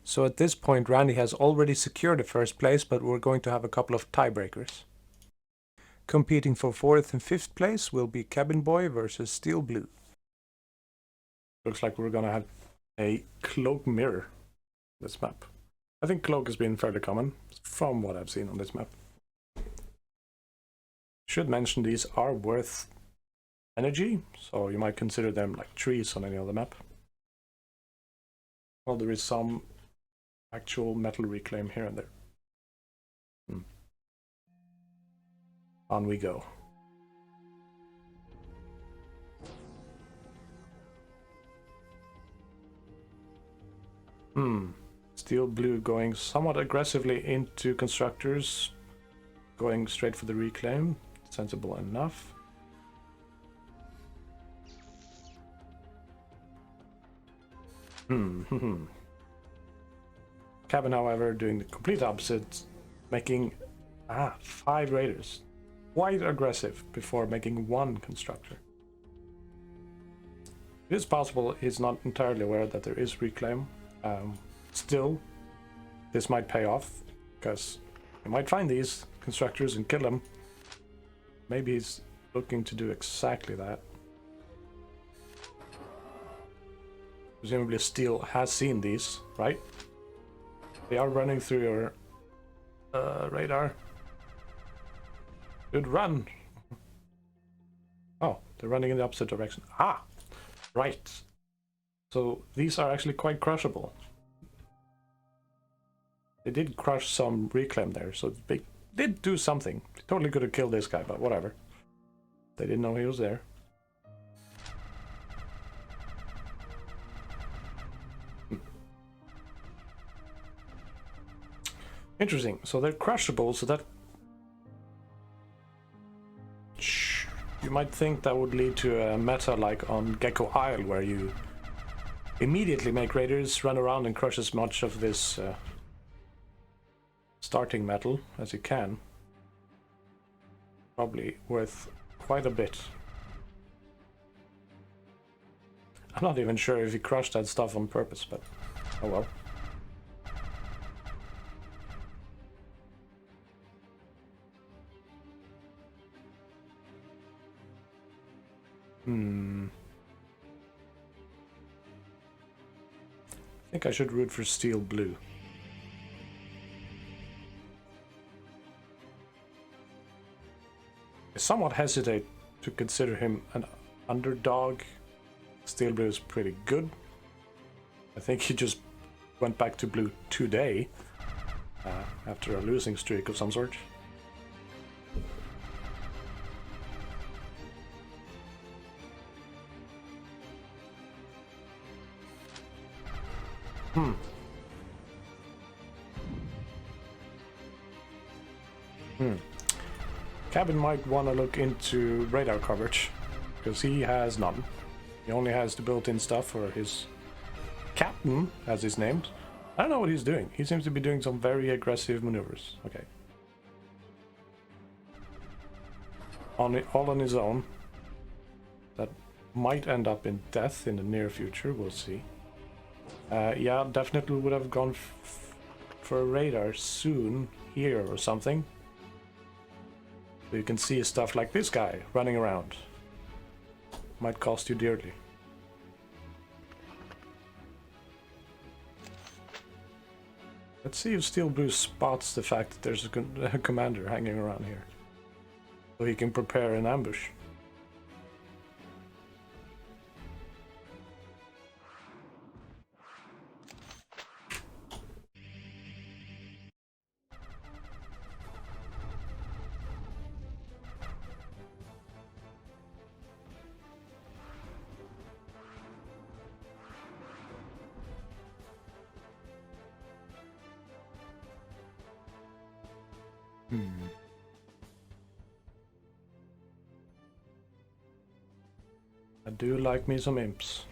So at this point, Randy has already secured the first place, but we're going to have a couple of tiebreakers. Competing for 4th and 5th place will be Cabin Boy versus Steel Blue. Looks like we're gonna have a cloak mirror this map. I think cloak has been fairly common from what I've seen on this map. Should mention these are worth energy, so you might consider them like trees on any other map. Well, there is some actual metal reclaim here and there. On we go. Steel Blue going somewhat aggressively into constructors, going straight for the reclaim. Sensible enough. Cabin, however, doing the complete opposite, making 5 raiders. Quite aggressive before making 1 constructor. It is possible he's not entirely aware that there is reclaim. Still, this might pay off, because you might find these constructors and kill them. Maybe he's looking to do exactly that. Presumably Steel has seen these, right? They are running through your radar. Dude, run! Oh, they're running in the opposite direction. Ah! Right. So these are actually quite crushable. They did crush some reclaim there, so they did do something. They totally could have killed this guy, but whatever. They didn't know he was there. Interesting. So they're crushable, so that... You might think that would lead to a meta like on Gecko Isle, where you immediately make raiders run around and crush as much of this starting metal as you can. Probably worth quite a bit. I'm not even sure if he crushed that stuff on purpose, but oh well. I think I should root for Steel Blue. I somewhat hesitate to consider him an underdog. Steel Blue is pretty good. I think he just went back to blue today after a losing streak of some sort. Cabin might want to look into radar coverage, because he has none. He only has the built-in stuff for his captain, as he's named. I don't know what he's doing. He seems to be doing some very aggressive maneuvers. Okay. All on his own. That might end up in death in the near future, we'll see. Yeah, definitely would have gone for a radar soon here or something. So you can see stuff like this guy running around. Might cost you dearly. Let's see if Steel Blue spots the fact that there's a commander hanging around here. So he can prepare an ambush. I do like me some imps.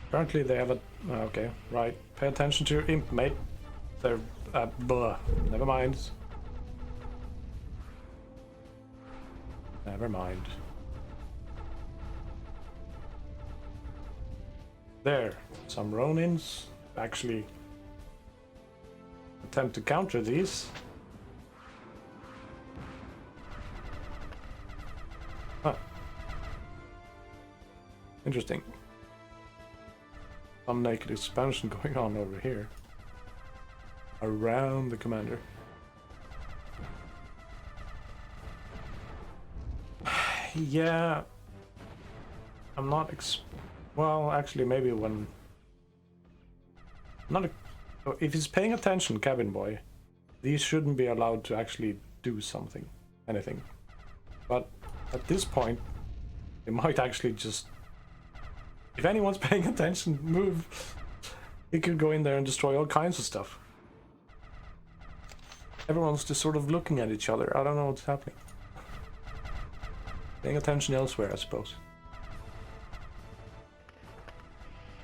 Apparently they have a... Okay, right. Pay attention to your imp, mate. They're... blah. Never mind. Never mind. There, some Ronins actually attempt to counter these. Huh. Interesting. Some naked expansion going on over here. Around the commander. Yeah. I'm not well, actually, maybe when... if he's paying attention, cabin boy, these shouldn't be allowed to actually do something. Anything. But at this point, they might actually just... If anyone's paying attention, move. He could go in there and destroy all kinds of stuff. Everyone's just sort of looking at each other. I don't know what's happening. Paying attention elsewhere, I suppose.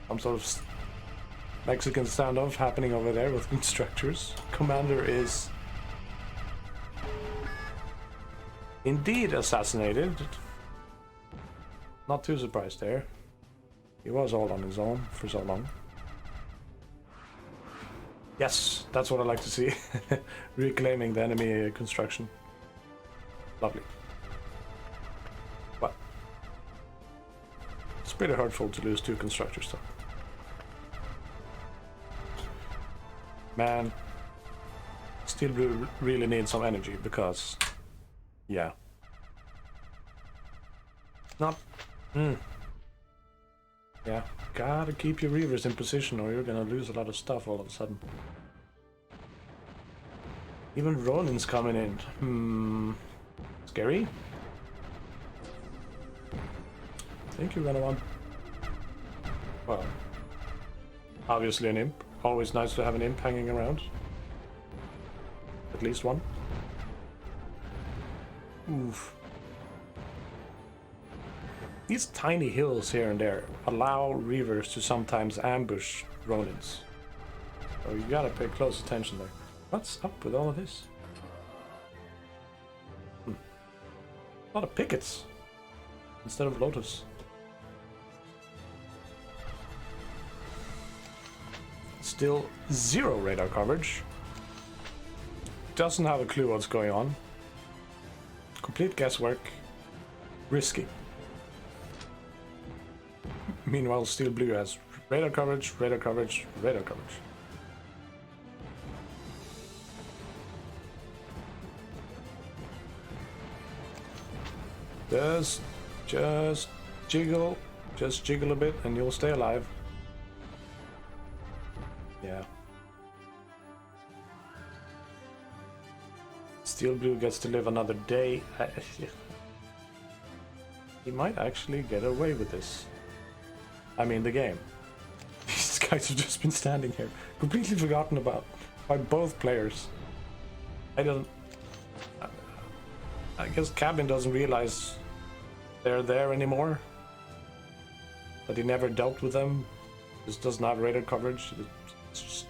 Some sort of Mexican standoff happening over there with instructors. Commander is indeed assassinated. Not too surprised there. He was all on his own for so long. Yes, that's what I like to see. Reclaiming the enemy construction. Lovely. But it's pretty hurtful to lose 2 constructors though. Man, Steel Blue really needs some energy because, yeah. Not... Yeah, gotta keep your Reavers in position or you're gonna lose a lot of stuff all of a sudden. Even Ronin's coming in. Scary? I think you're gonna want... Well, obviously an imp. Always nice to have an imp hanging around. At least one. Oof. These tiny hills here and there allow Reavers to sometimes ambush Ronins. So you gotta pay close attention there. What's up with all of this? A lot of pickets instead of Lotus. Still 0 radar coverage. Doesn't have a clue what's going on. Complete guesswork. Risky. Meanwhile, Steel Blue has radar coverage, radar coverage, radar coverage. Just jiggle a bit and you'll stay alive. Yeah. Steel Blue gets to live another day. He might actually get away with this. I mean, the game. These guys have just been standing here, completely forgotten about by both players. I guess Cabin doesn't realize they're there anymore. That he never dealt with them. Just doesn't have radar coverage. It's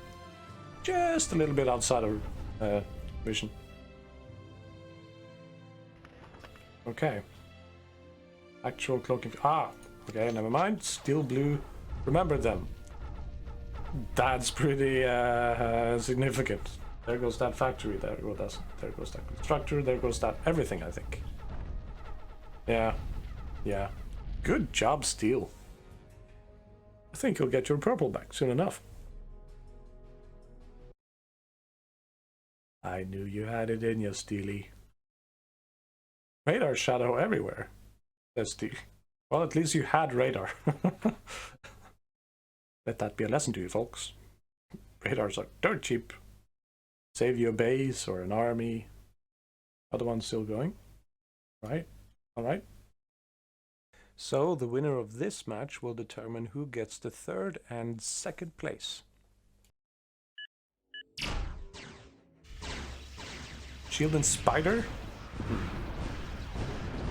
just a little bit outside of vision. Okay. Actual cloaking. Okay, never mind. Steel Blue. Remember them. That's pretty significant. There goes that factory. There goes that constructor. There goes that everything, I think. Yeah. Yeah. Good job, Steel. I think you'll get your purple back soon enough. I knew you had it in you, Steely. Radar shadow everywhere, says Steel. Well, at least you had radar. Let that be a lesson to you, folks. Radars are dirt cheap. Save you a base or an army. Other one's still going. Right? Alright. So, the winner of this match will determine who gets the 3rd and 2nd place. Shield and Spider?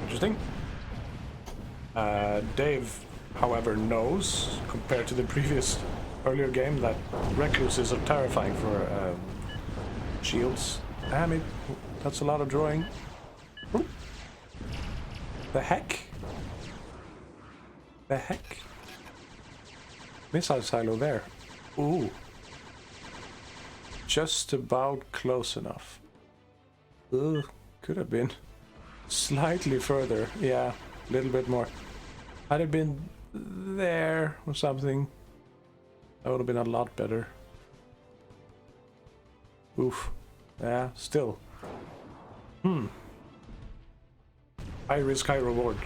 Interesting. Dave, however, knows, compared to the previous earlier game, that Recluses are terrifying for shields. Damn it, that's a lot of drawing. Ooh. The heck? The heck? Missile silo there. Ooh. Just about close enough. Ooh, could have been slightly further. Yeah, a little bit more. Had it been there or something, that would have been a lot better. Oof. Yeah, still. High risk, high reward.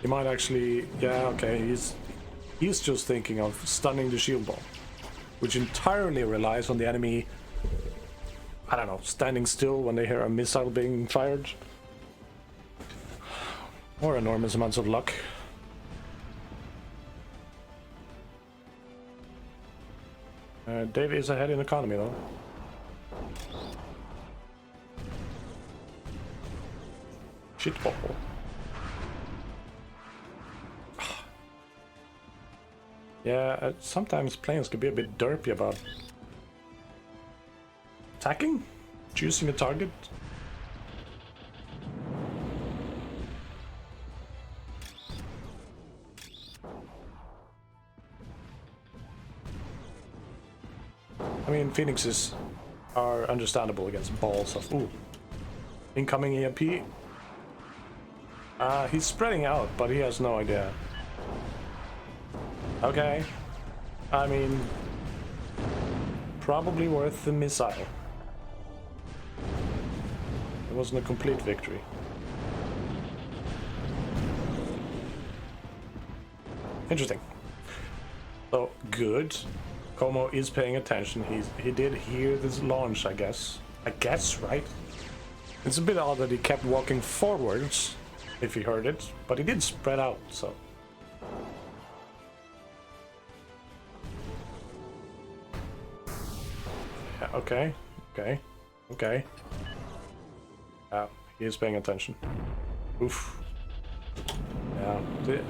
He might actually... Yeah, okay, he's just thinking of stunning the shield ball, which entirely relies on the enemy, I don't know, standing still when they hear a missile being fired. Or enormous amounts of luck. Dave is ahead in economy though. Shitball. Yeah, sometimes planes can be a bit derpy about attacking, choosing a target. I mean, Phoenixes are understandable against balls of... Ooh. Incoming EMP. He's spreading out, but he has no idea. Okay. I mean... Probably worth the missile. It wasn't a complete victory. Interesting. So, good. Como is paying attention. He did hear this launch, I guess. I guess, right? It's a bit odd that he kept walking forwards, if he heard it, but he did spread out, so... Yeah, okay, okay, okay. Yeah, he is paying attention. Oof. Yeah,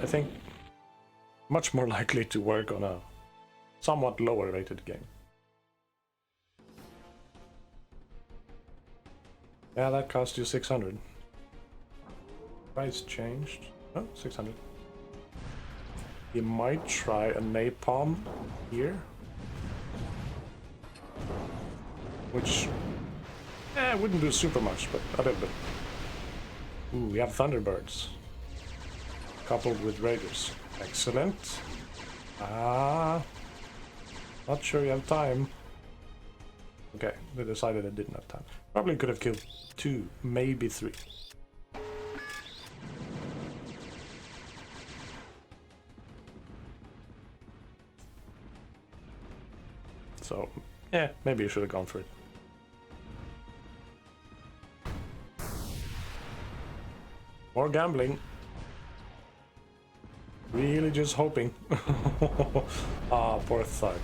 I think much more likely to work on a somewhat lower rated game. Yeah, that cost you 600. Price changed. Oh, 600. You might try a napalm here. Which, wouldn't do super much, but a little bit. Ooh, we have Thunderbirds. Coupled with Raiders. Excellent. Not sure you have time. Okay, they decided they didn't have time. Probably could have killed 2, maybe 3. So, yeah, maybe you should have gone for it. More gambling. Really just hoping. Ah, poor thug.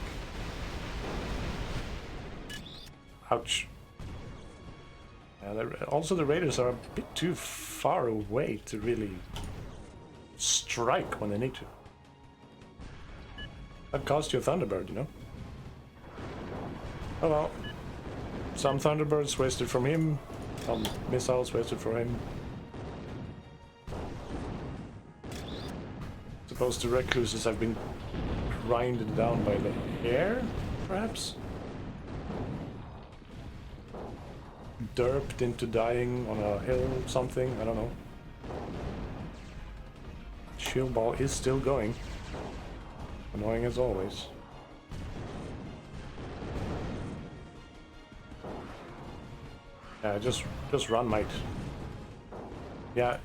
Ouch. Yeah, also the Raiders are a bit too far away to really strike when they need to. That cost you a Thunderbird, you know? Oh well. Some Thunderbirds wasted from him, some missiles wasted from him. Suppose the recluses have been grinded down by the air, perhaps? Derped into dying on a hill, something, I don't know. Shield ball is still going. Annoying as always. Yeah, just run, mate. Yeah,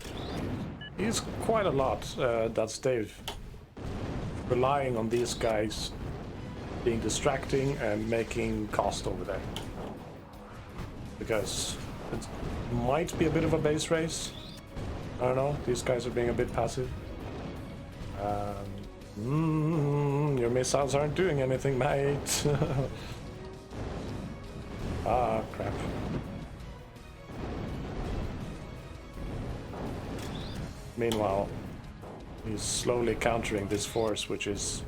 he's quite a lot, that's Dave. Relying on these guys being distracting and making cost over there. Because it might be a bit of a base race. I don't know, these guys are being a bit passive. Your missiles aren't doing anything, mate. Ah, crap. Meanwhile, he's slowly countering this force, which is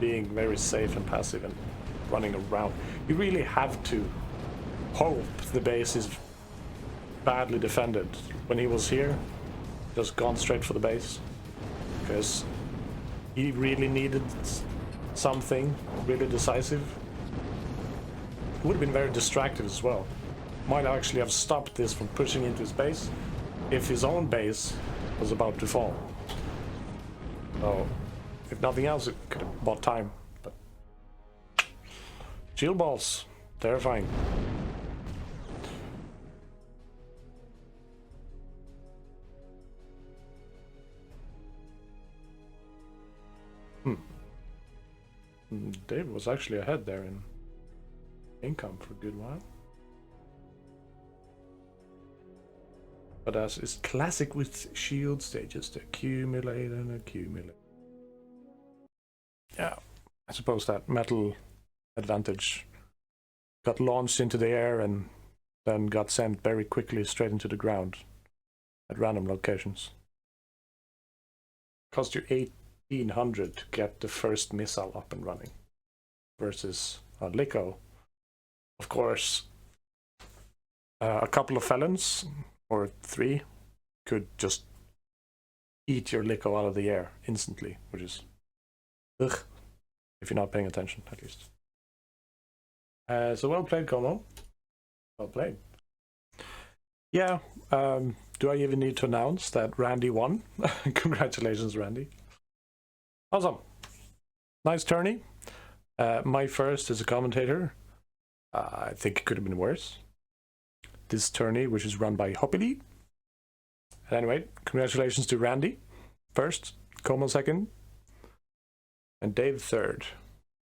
being very safe and passive and running around. You really have to hope the base is badly defended. When he was here, just gone straight for the base. Because he really needed something really decisive. It would have been very distracted as well. Might actually have stopped this from pushing into his base if his own base was about to fall. So, if nothing else, it could have bought time. But shield balls, terrifying. Dave was actually ahead there in income for a good while. But as is classic with shields, they just accumulate and accumulate. Yeah, I suppose that metal advantage got launched into the air and then got sent very quickly straight into the ground at random locations. Cost you 1800 to get the first missile up and running versus a Lico. Of course, a couple of felons or 3 could just eat your Lico out of the air instantly, which is ugh, if you're not paying attention, at least. So well played, Como. Well played. Yeah, do I even need to announce that Randy won? Congratulations, Randy. Awesome. Nice tourney. My first as a commentator. I think it could have been worse. This tourney, which is run by Hoppily. Anyway, congratulations to Randy first, Como second, and Dave third.